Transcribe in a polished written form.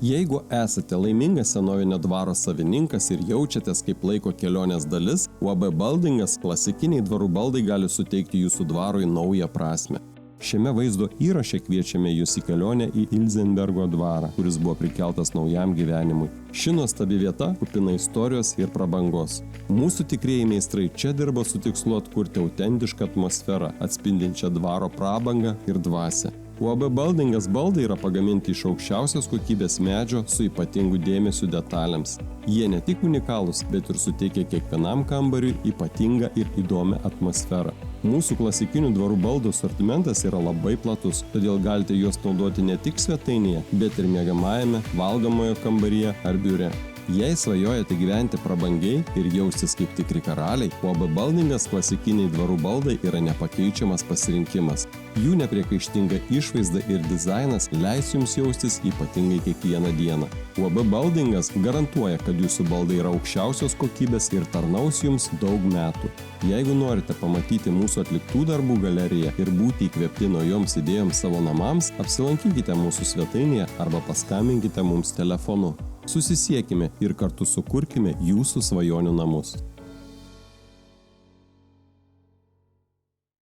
Jeigu esate laimingas senovinio dvaro savininkas ir jaučiatės kaip laiko kelionės dalis, UAB Baldingas klasikiniai dvarų baldai gali suteikti jūsų dvarui naują prasmę. Šiame vaizdo įraše kviečiame jūs į kelionę į Ilzenbergo dvarą, kuris buvo prikeltas naujam gyvenimui. Ši nuostabi vieta kupina istorijos ir prabangos. Mūsų tikrieji meistrai čia dirba su tikslu atkurti autentišką atmosferą, atspindinčią dvaro prabangą ir dvasią. UAB Baldingas baldai yra pagaminti iš aukščiausios kokybės medžio su ypatingu dėmesiu detalėms. Jie ne tik unikalūs, bet ir suteikia kiekvienam kambariui ypatingą ir įdomią atmosferą. Mūsų klasikinių dvarų baldų asortimentas yra labai platus, todėl galite juos naudoti ne tik svetainėje, bet ir miegamajame, valgomojo kambaryje ar biure. Jei svajojate gyventi prabangiai ir jaustis kaip tikri karaliai, UAB Baldingas klasikiniai dvarų baldai yra nepakeičiamas pasirinkimas. Jų nepriekaištinga išvaizda ir dizainas leis jums jaustis ypatingai kiekvieną dieną. UAB Baldingas garantuoja, kad jūsų baldai yra aukščiausios kokybės ir tarnaus jums daug metų. Jeigu norite pamatyti mūsų atliktų darbų galeriją ir būti įkvėpti naujoms idėjoms savo namams, apsilankykite mūsų svetainėje arba paskambinkite mums telefonu. Susisiekime ir kartu sukurkime jūsų svajonių namus.